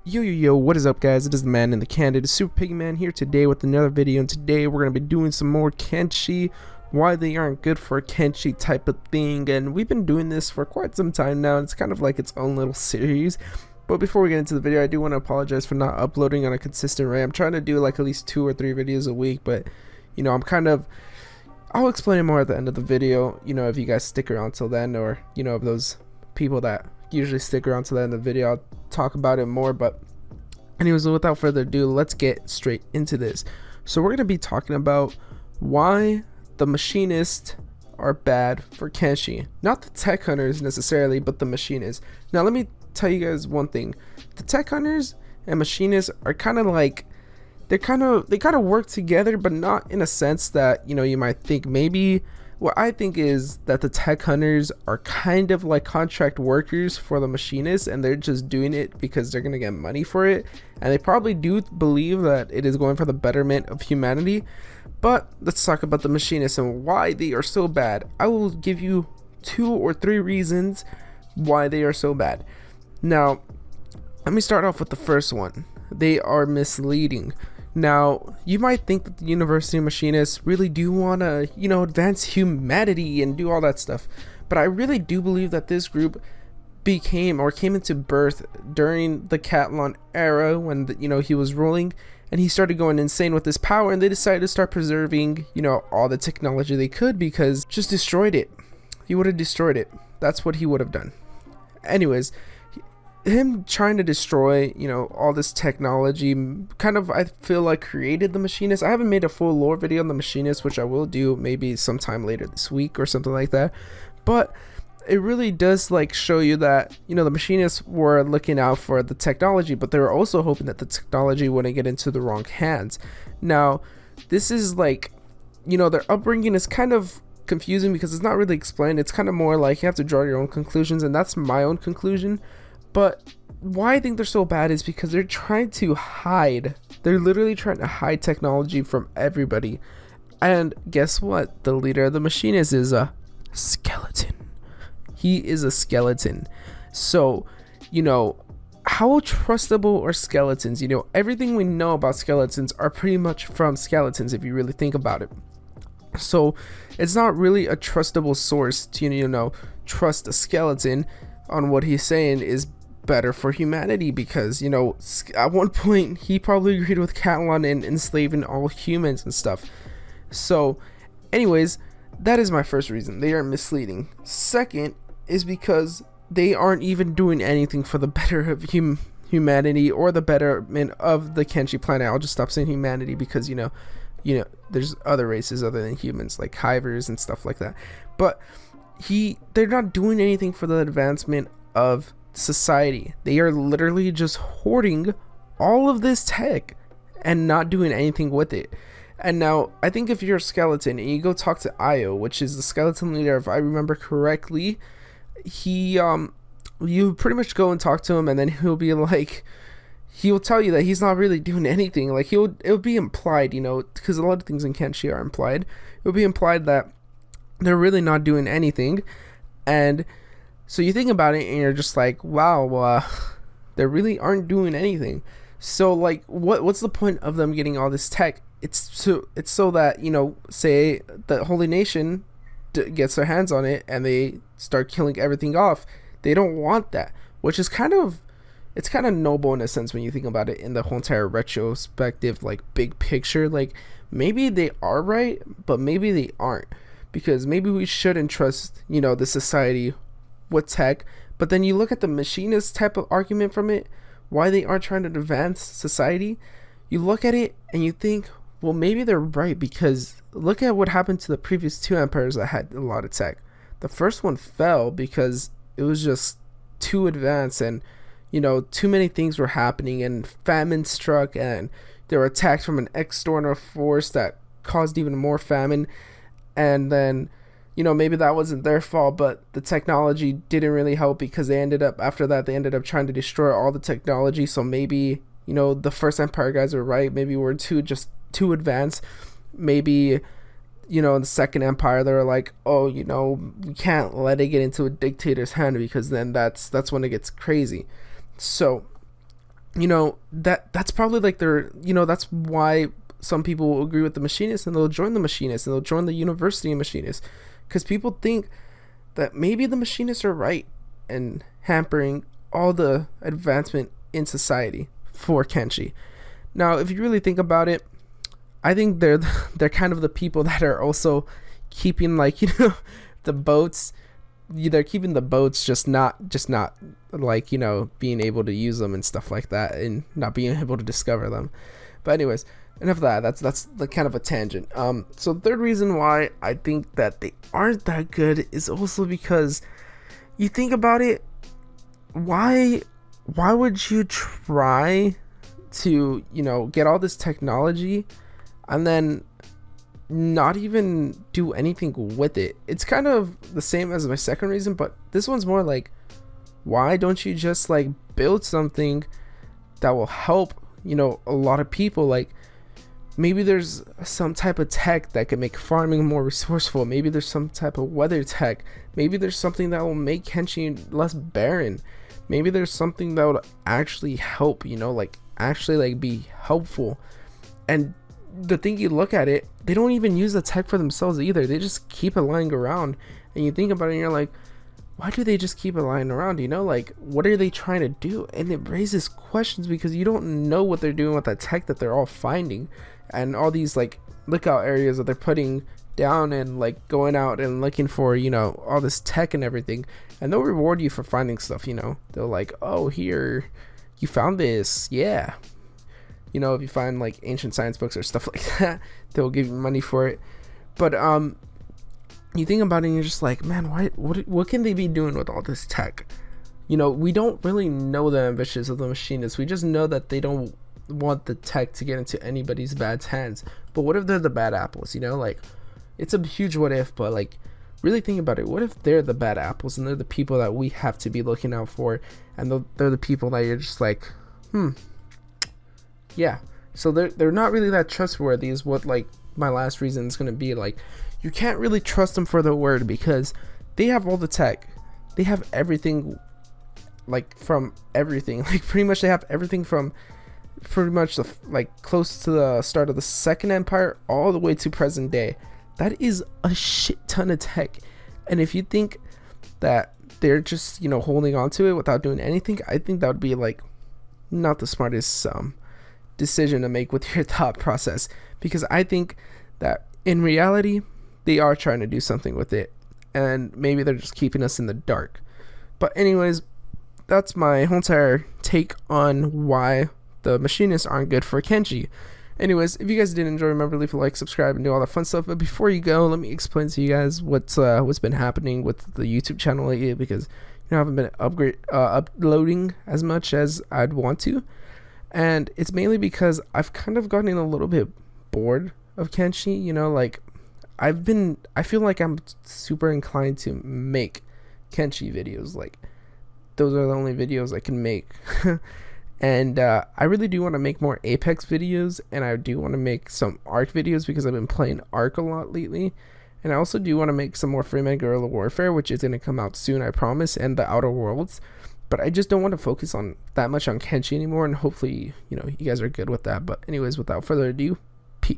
Yo, what is up, guys? It is the man in the candid, Super Pigman here today with another video, and today we're going to be doing some more Kenshi, why they aren't good for Kenshi type of thing, and we've been doing this for quite some time now. It's kind of like its own little series. But before we get into the video, I do want to apologize for not uploading on a consistent rate. I'm trying to do like at least 2 or 3 videos a week, but I'll explain it more at the end of the video, if you guys stick around till then, or of those people that usually stick around to the end of the video, I'll talk about it more. But anyways, without further ado, let's get straight into this. So we're going to be talking about why the Machinists are bad for Kenshi. Not the tech hunters necessarily, but the Machinists. Now let me tell you guys one thing. The tech hunters and Machinists are kind of like, they kind of work together, but not in a sense that you might think. Maybe what I think is that the tech hunters are kind of like contract workers for the Machinists, and they're just doing it because they're gonna get money for it, and they probably do believe that it is going for the betterment of humanity. But let's talk about the Machinists and why they are so bad. I will give you 2 or 3 reasons why they are so bad. Now let me start off with the first one. They are misleading. Now, you might think that the University Machinists really do want to, advance humanity and do all that stuff. But I really do believe that this group came into birth during the Catalan era when, he was ruling. And he started going insane with his power. And they decided to start preserving, all the technology they could, because just destroyed it. He would have destroyed it. That's what he would have done. Anyways, him trying to destroy all this technology kind of, I feel like, created the Machinists. I haven't made a full lore video on the Machinists, which I will do maybe sometime later this week or something like that, but it really does show you that the Machinists were looking out for the technology, but they were also hoping that the technology wouldn't get into the wrong hands. Now this is their upbringing is kind of confusing because it's not really explained. It's kind of more like you have to draw your own conclusions, and that's my own conclusion. But why I think they're so bad is because they're trying to hide. They're literally trying to hide technology from everybody. And guess what? The leader of the Machinists is a skeleton. He is a skeleton. So, how trustable are skeletons? Everything we know about skeletons are pretty much from skeletons, if you really think about it. So it's not really a trustable source to, trust a skeleton on what he's saying is better for humanity, because at one point he probably agreed with Catalan in enslaving all humans and stuff. So anyways, that is my first reason. They are misleading. Second is because they aren't even doing anything for the better of humanity or the betterment of the Kenshi planet. I'll just stop saying humanity because there's other races other than humans, like hivers and stuff like that. But they're not doing anything for the advancement of society. They are literally just hoarding all of this tech and not doing anything with it. And now I think if you're a skeleton and you go talk to Io, which is the skeleton leader, if I remember correctly, you pretty much go and talk to him, and then he'll tell you that he's not really doing anything. It'll be implied, because a lot of things in Kenshi are implied. It'll be implied that they're really not doing anything. And so you think about it and you're just like, wow, they really aren't doing anything. So what's the point of them getting all this tech? It's so that say the Holy Nation gets their hands on it and they start killing everything off. They don't want that, which is kind of noble in a sense when you think about it in the whole entire retrospective, big picture. Maybe they are right, but maybe they aren't, because maybe we shouldn't trust the society with tech. But then you look at the Machinist type of argument from it, why they aren't trying to advance society. You look at it and you think, well, maybe they're right, because look at what happened to the previous 2 empires that had a lot of tech. The first one fell because it was just too advanced, and too many things were happening, and famine struck, and they were attacked from an external force that caused even more famine. And then maybe that wasn't their fault, but the technology didn't really help, because after that they ended up trying to destroy all the technology. So maybe the first empire guys were right. Maybe we're too advanced. Maybe in the second empire they were like, oh, we can't let it get into a dictator's hand, because then that's when it gets crazy. So that's probably like their, that's why some people will agree with the Machinist and they'll join the Machinist and they'll join the University of Machinist, because people think that maybe the Machinists are right and hampering all the advancement in society for Kenshi. Now, if you really think about it, I think they're kind of the people that are also keeping, like, the boats. They're keeping the boats, just not like, being able to use them and stuff like that, and not being able to discover them. But anyways, enough of that. That's the kind of a tangent. So the third reason why I think that they aren't that good is also because you think about it, why would you try to, get all this technology and then not even do anything with it? It's kind of the same as my second reason, but this one's more like, why don't you just like build something that will help, a lot of people? Like, maybe there's some type of tech that can make farming more resourceful. Maybe there's some type of weather tech. Maybe there's something that will make Kenshi less barren. Maybe there's something that would actually help, like actually like be helpful. And the thing, you look at it, they don't even use the tech for themselves either. They just keep it lying around, and you think about it and you're like, why do they just keep it lying around? Like, what are they trying to do? And it raises questions because you don't know what they're doing with that tech that they're all finding, and all these like lookout areas that they're putting down, and like going out and looking for, all this tech and everything. And they'll reward you for finding stuff. They'll like, oh, here, you found this, yeah. If you find like ancient science books or stuff like that, they'll give you money for it. But you think about it and you're just like, man, what can they be doing with all this tech? We don't really know the ambitions of the Machinists. We just know that they don't want the tech to get into anybody's bad hands. But what if they're the bad apples? Like, it's a huge what if, but like, really think about it. What if they're the bad apples and they're the people that we have to be looking out for, and they're the people that you're just like, yeah. So they're not really that trustworthy, is what like my last reason is going to be. Like, you can't really trust them for their word, because they have all the tech. They have everything, like from everything. Like, pretty much they have everything from pretty much like close to the start of the Second Empire all the way to present day. That is a shit ton of tech. And if you think that they're just, holding on to it without doing anything, I think that would be like not the smartest decision to make with your thought process, because I think that in reality they are trying to do something with it, and maybe they're just keeping us in the dark. But anyways, that's my whole entire take on why the Machinists aren't good for Kenshi. Anyways, if you guys did enjoy, remember to leave a like, subscribe, and do all that fun stuff. But before you go, let me explain to you guys what's been happening with the YouTube channel lately, because I haven't been uploading as much as I'd want to. And it's mainly because I've kind of gotten a little bit bored of Kenshi. Like, I feel like I'm super inclined to make Kenshi videos. Like, those are the only videos I can make. And I really do want to make more Apex videos, and I do want to make some Ark videos, because I've been playing Ark a lot lately. And I also do want to make some more Freeman Guerrilla Warfare, which is going to come out soon, I promise, and the Outer Worlds. But I just don't want to focus on that much on Kenshi anymore, and hopefully, you guys are good with that. But anyways, without further ado,